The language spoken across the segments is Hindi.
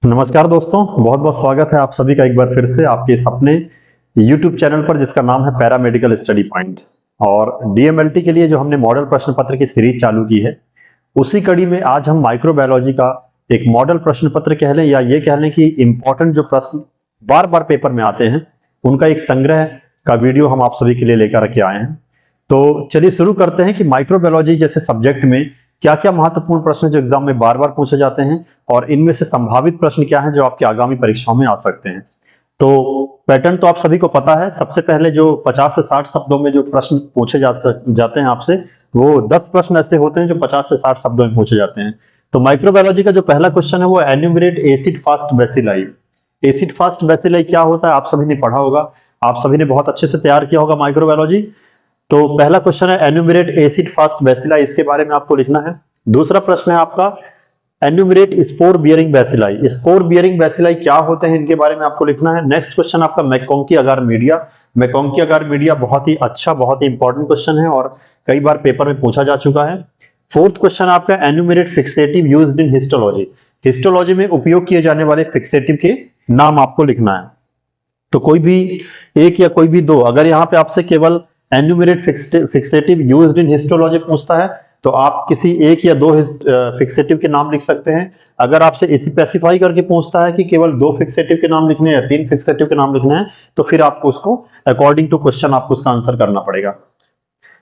नमस्कार दोस्तों, बहुत बहुत स्वागत है आप सभी का एक बार फिर से आपके इस अपने YouTube चैनल पर जिसका नाम है पैरामेडिकल स्टडी पॉइंट। और डीएमएलटी के लिए जो हमने मॉडल प्रश्न पत्र की सीरीज चालू की है, उसी कड़ी में आज हम माइक्रोबायोलॉजी का एक मॉडल प्रश्न पत्र कह लें या ये कह लें कि इंपॉर्टेंट जो प्रश्न बार बार पेपर में आते हैं उनका एक संग्रह का वीडियो हम आप सभी के लिए लेकर के आए हैं। तो चलिए शुरू करते हैं कि माइक्रोबायोलॉजी जैसे सब्जेक्ट में क्या क्या महत्वपूर्ण प्रश्न जो एग्जाम में बार बार पूछे जाते हैं और इनमें से संभावित प्रश्न क्या हैं जो आपकी आगामी परीक्षाओं में आ सकते हैं। तो पैटर्न तो आप सभी को पता है। सबसे पहले जो 50 से 60 शब्दों में जो प्रश्न पूछे जाते हैं आपसे, वो 10 प्रश्न ऐसे होते हैं जो 50 से 60 शब्दों में पूछे जाते हैं। तो माइक्रोबायोलॉजी का जो पहला क्वेश्चन है वो enumerate acid fast bacilli. Acid fast bacilli क्या होता है आप सभी ने पढ़ा होगा, आप सभी ने बहुत अच्छे से तैयार किया होगा माइक्रोबायोलॉजी। तो पहला क्वेश्चन है एन्यूमरेट एसिड फास्ट बैसिलाई, इसके बारे में आपको लिखना है। दूसरा प्रश्न है आपका enumerate spore bearing bacilli. Spore bearing bacilli क्या होते हैं इनके बारे में आपको लिखना है। नेक्स्ट क्वेश्चन आपका मैकोंकी अगार मीडिया। मैकोंकी अगार मीडिया बहुत ही अच्छा, बहुत ही इंपॉर्टेंट क्वेश्चन है और कई बार पेपर में पूछा जा चुका है। फोर्थ क्वेश्चन आपका enumerate fixative used in histology. Histology में उपयोग किए जाने वाले फिक्सेटिव के नाम आपको लिखना है। तो कोई भी एक या कोई भी दो, अगर यहाँ पे आपसे केवल enumerate fixative used in histology पूछता है तो आप किसी एक या दो फिक्सेटिव के नाम लिख सकते हैं। अगर आपसे स्पेसिफाई करके पूछता है कि केवल 2 फिक्सेटिव के नाम लिखने हैं या 3 फिक्सेटिव के नाम लिखने हैं, तो फिर आपको उसको अकॉर्डिंग टू क्वेश्चन आपको उसका आंसर करना पड़ेगा।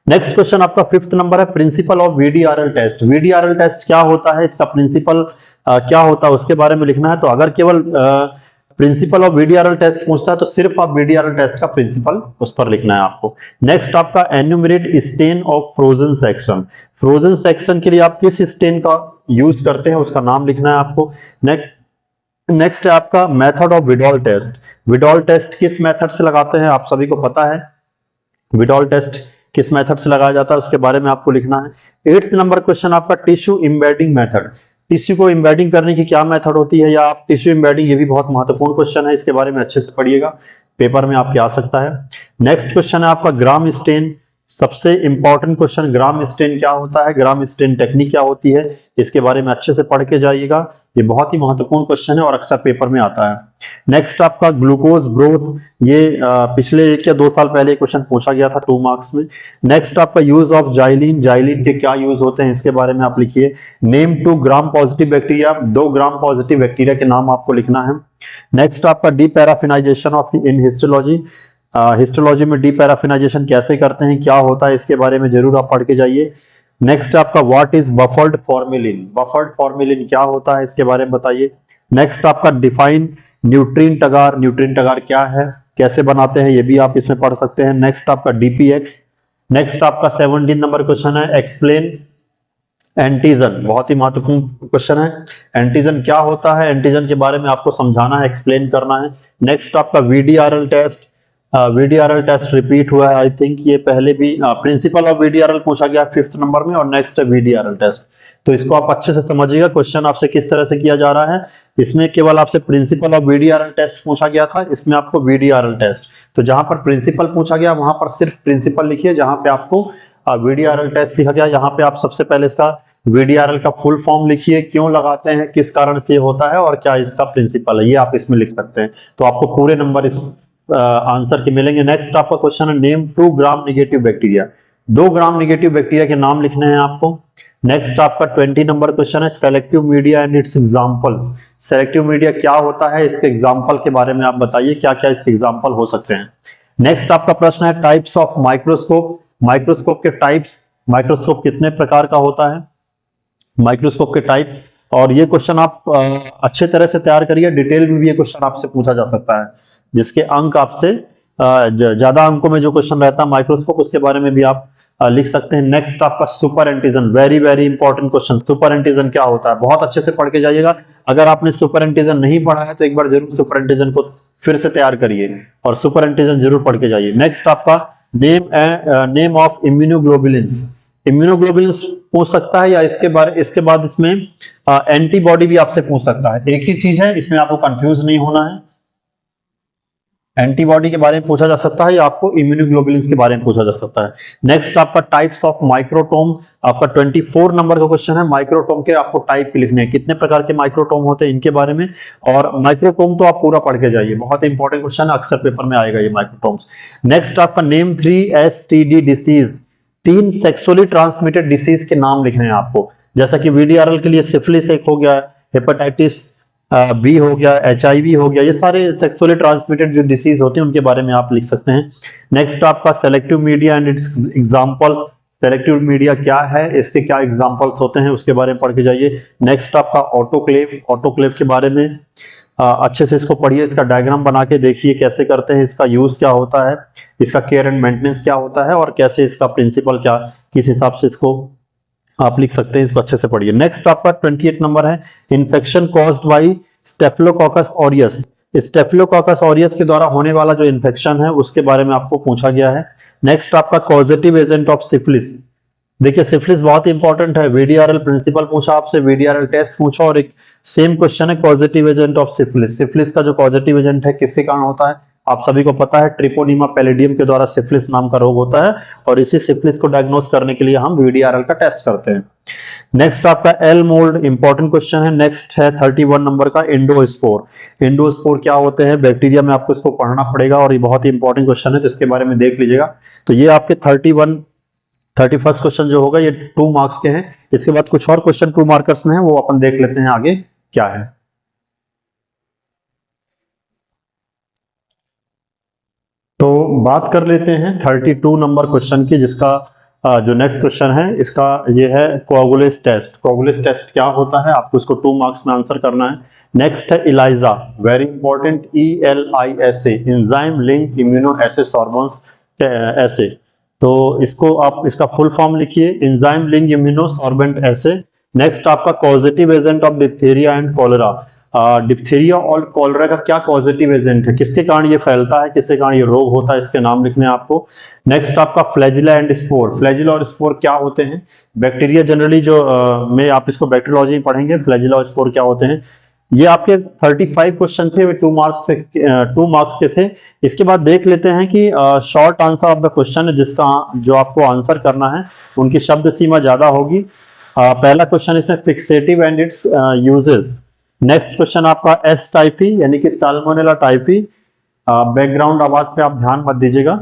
नेक्स्ट क्वेश्चन आपका 5th नंबर है principle of VDRL test. VDRL test क्या होता है, इसका प्रिंसिपल क्या होता है उसके बारे में लिखना है। तो अगर केवल प्रिंसिपल ऑफ वीडीआरएल टेस्ट पूछता है तो सिर्फ आप वीडीआरएल टेस्ट का प्रिंसिपल उस पर लिखना है आपको। नेक्स्ट आपका enumerate stain of frozen section. Frozen section के लिए आप किस स्टेन का यूज करते हैं उसका नाम लिखना है आपको। नेक्स्ट है आपका मेथड ऑफ विडॉल टेस्ट। विडॉल टेस्ट किस मेथड से लगाते हैं आप सभी को पता है। विडॉल टेस्ट किस मेथड से लगाया जाता है उसके बारे में आपको लिखना है। 8th नंबर क्वेश्चन आपका टिश्यू इम्बेडिंग मेथड। टिश्यू को इम्बेडिंग करने की क्या मेथड होती है या आप टिश्यू इम्बेडिंग, ये भी बहुत महत्वपूर्ण क्वेश्चन है, इसके बारे में अच्छे से पढ़िएगा, पेपर में आपके आ सकता है। नेक्स्ट क्वेश्चन है आपका ग्राम स्टेन। सबसे इंपॉर्टेंट क्वेश्चन, ग्राम स्टेन क्या होता है, ग्राम स्टेन टेक्निक क्या होती है, इसके बारे में अच्छे से पढ़ के जाइएगा। ये बहुत ही महत्वपूर्ण क्वेश्चन है और अक्सर पेपर में आता है। नेक्स्ट आपका ग्लूकोज ग्रोथ, ये पिछले 1 या 2 साल पहले क्वेश्चन पूछा गया था 2 मार्क्स में। नेक्स्ट आपका यूज ऑफ जाइलिन। जाइलिन के क्या यूज होते हैं इसके बारे में आप लिखिए। Name 2 gram positive bacteria. 2 gram positive bacteria के नाम आपको लिखना है। नेक्स्ट आपका डीपैराफिनाइजेशन ऑफ इन हिस्टोलॉजी। हिस्टोलॉजी में डीपैराफिनाइजेशन कैसे करते हैं, क्या होता है, इसके बारे में जरूर आप पढ़ के जाइए। नेक्स्ट आपका what is buffered formalin. Buffered formalin क्या होता है इसके बारे में बताइए। नेक्स्ट आपका डिफाइन न्यूट्रिएंट अगार। न्यूट्रिएंट अगार क्या है, कैसे बनाते हैं, ये भी आप इसमें पढ़ सकते हैं। नेक्स्ट आपका डीपीएक्स। नेक्स्ट आपका 17 नंबर क्वेश्चन है एक्सप्लेन एंटीजन। बहुत ही महत्वपूर्ण क्वेश्चन है। एंटीजन क्या होता है, एंटीजन के बारे में आपको समझाना है, एक्सप्लेन करना है। नेक्स्ट आपका VDRL test. VDRL test repeat हुआ है, आई थिंक ये पहले भी प्रिंसिपल ऑफ वीडीआरएल पूछा गया 5th नंबर में, और नेक्स्ट है वीडीआरएल टेस्ट। तो इसको आप अच्छे से समझिएगा, क्वेश्चन आपसे किस तरह से किया जा रहा है। इसमें केवल आपसे प्रिंसिपल ऑफ वीडीआरएल टेस्ट पूछा गया था, इसमें आपको वीडीआरएल टेस्ट। तो जहां पर प्रिंसिपल पूछा गया वहां पर सिर्फ प्रिंसिपल लिखिए, जहां पे आपको वीडीआरएल टेस्ट लिखा गया यहाँ पे आप सबसे पहले इसका वीडीआरएल का फुल फॉर्म लिखिए, क्यों लगाते हैं, किस कारण से होता है और क्या इसका प्रिंसिपल है, ये आप इसमें लिख सकते हैं। तो आपको पूरे नंबर इस आंसर के मिलेंगे। नेक्स्ट आपका क्वेश्चन है नेम 2 ग्राम निगेटिव बैक्टीरिया। 2 ग्राम निगेटिव बैक्टीरिया के नाम लिखने हैं आपको। नेक्स्ट आपका 20 नंबर क्वेश्चन है selective media and it's example. Selective media क्या होता है, इसके एग्जांपल के बारे में आप बताइए, क्या क्या इसके एग्जांपल हो सकते हैं। नेक्स्ट आपका प्रश्न है टाइप्स ऑफ माइक्रोस्कोप। माइक्रोस्कोप के टाइप्स, माइक्रोस्कोप कितने प्रकार का होता है, माइक्रोस्कोप के टाइप। और ये क्वेश्चन आप अच्छे तरह से तैयार करिए, डिटेल में भी ये क्वेश्चन आपसे पूछा जा सकता है, जिसके अंक आपसे ज्यादा अंकों में जो क्वेश्चन रहता है माइक्रोस्कोप, उसके बारे में भी आप लिख सकते हैं। नेक्स्ट आपका super antigen, very very important question. Super antigen क्या होता है, बहुत अच्छे से पढ़ के जाइएगा। अगर आपने सुपर एंटीजन नहीं पढ़ा है तो एक बार जरूर सुपर एंटीजन को फिर से तैयार करिए और सुपर एंटीजन जरूर पढ़ के जाइए। नेक्स्ट आपका नेम ऑफ इम्यूनोग्लोबुलिन्स। इम्यूनोग्लोबुलिन्स पूछ सकता है, या इसके बाद इसमें एंटीबॉडी भी आपसे पूछ सकता है। एक ही चीज है, इसमें आपको कंफ्यूज नहीं होना है। एंटीबॉडी के बारे में पूछा जा सकता है या आपको इम्यूनोग्लोबुलिन के बारे में पूछा जा सकता है। नेक्स्ट आपका टाइप्स ऑफ माइक्रोटोम, आपका 24 नंबर का क्वेश्चन है। माइक्रोटोम के आपको टाइप लिखने हैं, कितने प्रकार के माइक्रोटोम होते हैं इनके बारे में। और माइक्रोटोम तो आप पूरा पढ़ के जाइए, बहुत इंपॉर्टेंट क्वेश्चन है, अक्सर पेपर में आएगा ये माइक्रोटोम्स। नेक्स्ट आपका name 3 STD disease, 3 sexually transmitted disease के नाम लिखने हैं आपको, जैसा कि VDRL के लिए सिफिलिस एक हो गया, हेपेटाइटिस बी हो गया, HIV हो गया, ये सारे सेक्सुअली ट्रांसमिटेड जो डिसीज होते हैं उनके बारे में आप लिख सकते हैं। नेक्स्ट आपका selective media and it's examples, selective media क्या है, इसके क्या एग्जांपल्स होते हैं उसके बारे में पढ़ के जाइए। नेक्स्ट आपका ऑटोक्लेव, ऑटोक्लेव के बारे में अच्छे से इसको पढ़िए, इसका डायग्राम बना के देखिए कैसे करते हैं, इसका यूज क्या होता है, इसका केयर एंड मेंटेनेंस क्या होता है और कैसे इसका प्रिंसिपल क्या, किस हिसाब से इसको आप लिख सकते हैं, इसको अच्छे से पढ़िए। नेक्स्ट आपका 28 नंबर है infection caused by staphylococcus aureus, staphylococcus aureus के द्वारा होने वाला जो इन्फेक्शन है उसके बारे में आपको पूछा गया है। नेक्स्ट आपका कॉजेटिव एजेंट ऑफ सिफिलिस, देखिए सिफिलिस बहुत इंपॉर्टेंट है, VDRL प्रिंसिपल पूछा आपसे, VDRL टेस्ट पूछा और एक सेम क्वेश्चन है causative agent of syphilis. Syphilis का जो कॉजेटिव एजेंट है किसके कारण होता है, आप सभी को पता है, ट्रिपोनीमा पैलिडियम के द्वारा सिफिलिस नाम का रोग होता है और इसी सिफिलिस को डायग्नोस करने के लिए हम VDRL का टेस्ट करते हैं। नेक्स्ट आपका एल मोल्ड इंपॉर्टेंट क्वेश्चन है। नेक्स्ट है 31 नंबर का एंडोस्पोर, एंडोस्पोर क्या होते हैं, बैक्टीरिया में आपको इसको पढ़ना पड़ेगा और ये बहुत ही इंपॉर्टेंट क्वेश्चन है तो इसके बारे में देख लीजिएगा। तो ये आपके 31st क्वेश्चन जो होगा ये 2 मार्क्स के हैं। इसके बाद कुछ और क्वेश्चन 2 मार्कर्स में है, वो अपन देख लेते हैं आगे क्या है। तो बात कर लेते हैं 32 नंबर क्वेश्चन की, जिसका जो नेक्स्ट क्वेश्चन है इसका ये है कोआगुलेस टेस्ट। कोआगुलेस टेस्ट क्या होता है, आपको इसको 2 मार्क्स में आंसर करना है। नेक्स्ट है ELISA, very important, ELISA, enzyme link immuno acid sorbents ऐसे, तो इसको आप इसका फुल फॉर्म लिखिए, एंजाइम लिंक इम्यूनो सॉर्बेंट ऐसे। नेक्स्ट आपका causative agent of diphtheria and cholera, diphtheria और कॉलरा का क्या पॉजिटिव एजेंट है, किसके कारण ये फैलता है, किसके कारण ये रोग होता है, इसके नाम लिखने हैं आपको। नेक्स्ट आपका फ्लैजिला एंड स्पोर, फ्लैजिला और स्पोर क्या होते हैं, बैक्टीरिया जनरली जो में आप इसको बैक्टीरियोलॉजी में पढ़ेंगे, फ्लैजिला और स्पोर क्या होते हैं। ये आपके 35 क्वेश्चन थे, वे 2 मार्क्स के थे। इसके बाद देख लेते हैं कि short answer of the question है, जिसका जो आपको आंसर करना है उनकी शब्द सीमा ज्यादा होगी। पहला क्वेश्चन इसमें fixative and it's uses. Next question आपका एस टाइफी यानी कि साल्मोनेला टाइफी, बैकग्राउंड आवाज पे आप ध्यान मत दीजिएगा।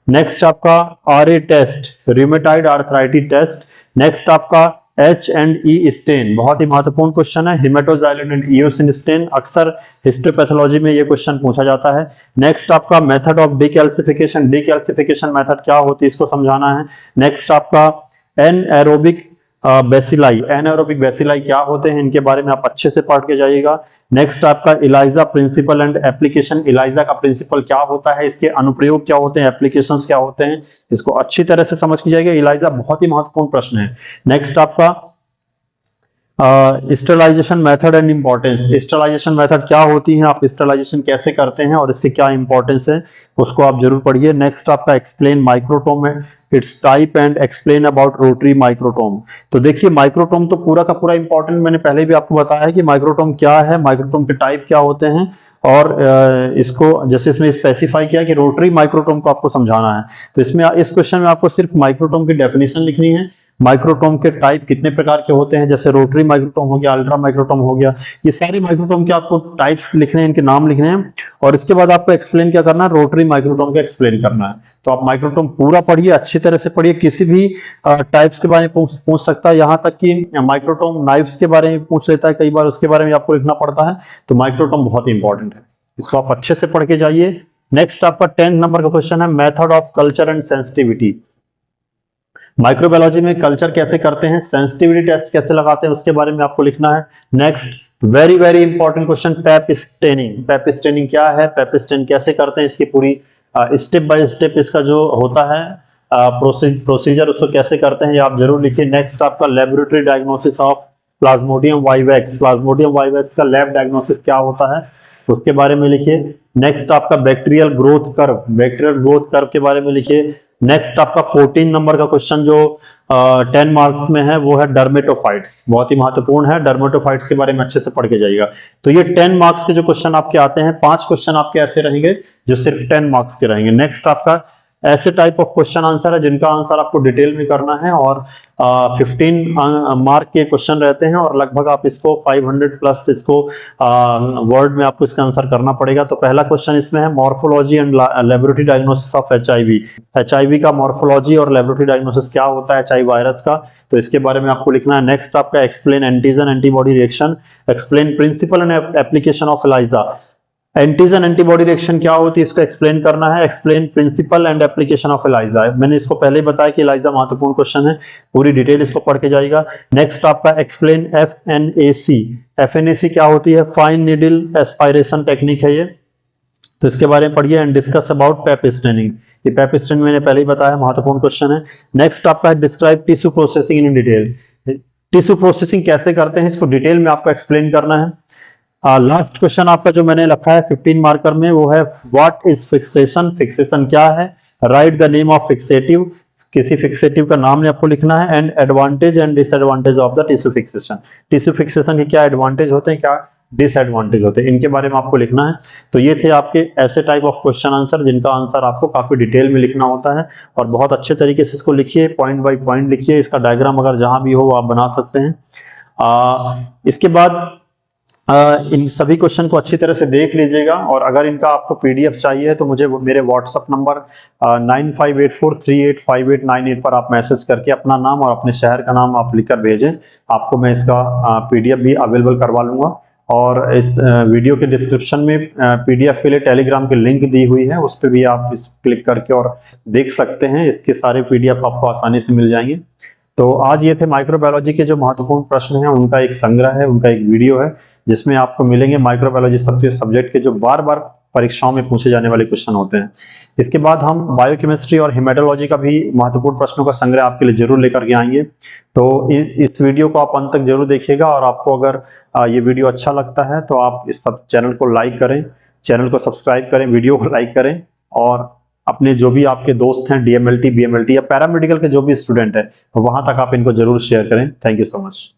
नेक्स्ट आपका RA test, rheumatoid arthritis test. Next आपका H&E स्टेन, बहुत ही महत्वपूर्ण क्वेश्चन है, हेमाटोजाइलिन एंड इओसिन स्टेन, अक्सर हिस्टोपैथोलॉजी में ये क्वेश्चन पूछा जाता है। नेक्स्ट आपका method of decalcification, decalcification method क्या होती है इसको समझाना है। नेक्स्ट आपका एनएरोबिक बेसिलाई, एनारोबिक बेसिलाई क्या होते हैं, इनके बारे में आप अच्छे से पढ़ के जाइएगा। नेक्स्ट आपका ELISA principle and application, ELISA का प्रिंसिपल क्या होता है, इसके अनुप्रयोग क्या होते हैं, एप्लीकेशंस क्या होते हैं, इसको अच्छी तरह से समझ के जाइएगा। इलाइजा बहुत ही महत्वपूर्ण प्रश्न है। नेक्स्ट आपका sterilisation method and importance, sterilisation method क्या होती है, आप स्टरलाइजेशन कैसे करते हैं और इससे क्या इंपॉर्टेंस है, उसको आप जरूर पढ़िए। नेक्स्ट आपका एक्सप्लेन माइक्रोटोम है, it's type and explain about rotary microtome. तो देखिए माइक्रोटोम तो पूरा का पूरा इंपॉर्टेंट, मैंने पहले भी आपको बताया है कि माइक्रोटोम क्या है, माइक्रोटोम के टाइप क्या होते हैं और इसको जैसे इसमें स्पेसिफाई किया कि रोटरी माइक्रोटोम को आपको समझाना है। तो इसमें इस क्वेश्चन में आपको सिर्फ माइक्रोटोम की डेफिनेशन लिखनी है, माइक्रोटोम के टाइप कितने प्रकार के होते हैं, जैसे रोटरी माइक्रोटोम हो गया, अल्ट्रा माइक्रोटोम हो गया, ये सारे माइक्रोटोम के आपको टाइप्स लिखने हैं, इनके नाम लिखने हैं और इसके बाद आपको एक्सप्लेन क्या करना है, रोटरी माइक्रोटोम का एक्सप्लेन करना है। तो आप माइक्रोटोम पूरा पढ़िए, अच्छी तरह से पढ़िए, किसी भी टाइप्स के बारे में पूछ सकता है, यहाँ तक कि माइक्रोटोम नाइफ्स के बारे में पूछ लेता है कई बार, उसके बारे में आपको लिखना पड़ता है। तो माइक्रोटोम बहुत ही इंपॉर्टेंट है, इसको आप अच्छे से पढ़ के जाइए। नेक्स्ट आपका 10 नंबर का क्वेश्चन है method of culture and sensitivity. Microbiology में कल्चर कैसे करते हैं, सेंसिटिविटी टेस्ट कैसे लगाते हैं, उसके बारे में आपको लिखना है। Next very very important question Pap staining, Pap staining क्या है, पैप स्टेन कैसे करते हैं, इसकी पूरी स्टेप बाय स्टेप इसका जो होता है प्रोसीजर उसको कैसे करते हैं ये आप जरूर लिखिए। नेक्स्ट आपका laboratory diagnosis of Plasmodium vivax, Plasmodium vivax का लैब डायग्नोसिस क्या होता है उसके बारे में लिखिए। नेक्स्ट आपका bacterial growth curve, bacterial growth curve के बारे में लिखिए। नेक्स्ट आपका 14 नंबर का क्वेश्चन जो 10 मार्क्स में है वो है डर्मेटोफाइट्स, बहुत ही महत्वपूर्ण है। डर्मेटोफाइट्स के बारे में अच्छे से पढ़ के जाइएगा। तो ये 10 मार्क्स के जो क्वेश्चन आपके आते हैं, 5 क्वेश्चन आपके ऐसे रहेंगे जो सिर्फ 10 मार्क्स के रहेंगे। नेक्स्ट आपका ऐसे टाइप ऑफ क्वेश्चन आंसर है जिनका आंसर आपको डिटेल में करना है, और 15 मार्क के क्वेश्चन रहते हैं, और लगभग आप इसको 500 प्लस इसको वर्ड में आपको इसका आंसर करना पड़ेगा। तो पहला क्वेश्चन इसमें है morphology and laboratory diagnosis of HIV. HIV का मॉर्फोलॉजी और लेबोरेटरी डायग्नोसिस क्या होता है एचआईवी वायरस का, तो इसके बारे में आपको लिखना है। नेक्स्ट आपका explain antigen antibody reaction, explain principle and application of ELISA. Antigen antibody reaction क्या होती है इसको एक्सप्लेन करना है। Explain principle and application of ELISA, मैंने इसको पहले ही बताया कि एलाइजा महत्वपूर्ण क्वेश्चन है, पूरी डिटेल इसको पढ़ के जाएगा। नेक्स्ट आपका एक्सप्लेन एफएनएसी। एफएनएसी क्या होती है? फाइन नीडल एस्पायरेशन टेक्निक है ये, तो इसके बारे में पढ़िए। And discuss about Pep staining, ये पेप स्टेनिंग मैंने पहले ही बताया, महत्वपूर्ण क्वेश्चन है। नेक्स्ट आपका है describe tissue processing in detail. Tissue processing कैसे करते हैं इसको डिटेल में आपको एक्सप्लेन करना है। लास्ट क्वेश्चन आपका जो मैंने रखा है 15 मार्कर में वो है व्हाट इज फिक्सेशन। फिक्सेशन क्या है? Right the name of fixative, किसी फिक्सेटिव का नाम आपको लिखना है। And advantage and disadvantage of the tissue fixation, tissue fixation के क्या एडवांटेज होते हैं, क्या डिसएडवांटेज होते हैं, इनके बारे में आपको लिखना है। तो ये थे आपके ऐसे टाइप ऑफ क्वेश्चन आंसर जिनका आंसर आपको काफी डिटेल में लिखना होता है, और बहुत अच्छे तरीके से इसको लिखिए, पॉइंट बाय पॉइंट लिखिए। इसका डायग्राम अगर जहां भी हो आप बना सकते हैं। इसके बाद इन सभी क्वेश्चन को अच्छी तरह से देख लीजिएगा, और अगर इनका आपको पीडीएफ चाहिए तो मुझे मेरे व्हाट्सएप नंबर 9584385898 पर आप मैसेज करके अपना नाम और अपने शहर का नाम आप लिखकर भेजें, आपको मैं इसका पीडीएफ भी अवेलेबल करवा लूंगा। और इस वीडियो के डिस्क्रिप्शन में पीडीएफ के लिए टेलीग्राम की लिंक दी हुई है, उस पर भी आप इस क्लिक करके और देख सकते हैं, इसके सारे पीडीएफ आपको आसानी से मिल जाएंगे। तो आज ये थे माइक्रोबायोलॉजी के जो महत्वपूर्ण प्रश्न हैं उनका एक संग्रह है, उनका एक वीडियो है, जिसमें आपको मिलेंगे माइक्रोबायोलॉजी सब्जेक्ट के जो बार बार परीक्षाओं में पूछे जाने वाले क्वेश्चन होते हैं। इसके बाद हम बायोकेमिस्ट्री और हेमेटोलॉजी का भी महत्वपूर्ण प्रश्नों का संग्रह आपके लिए जरूर लेकर के आएंगे। तो इस वीडियो को आप अंत तक जरूर देखिएगा, और आपको अगर ये वीडियो अच्छा लगता है तो आप इस सब चैनल को लाइक करें, चैनल को सब्सक्राइब करें, वीडियो को लाइक करें, और अपने जो भी आपके दोस्त हैं डीएमएलटी बीएमएलटी या पैरामेडिकल के जो भी स्टूडेंट है वहां तक आप इनको जरूर शेयर करें। Thank you so much.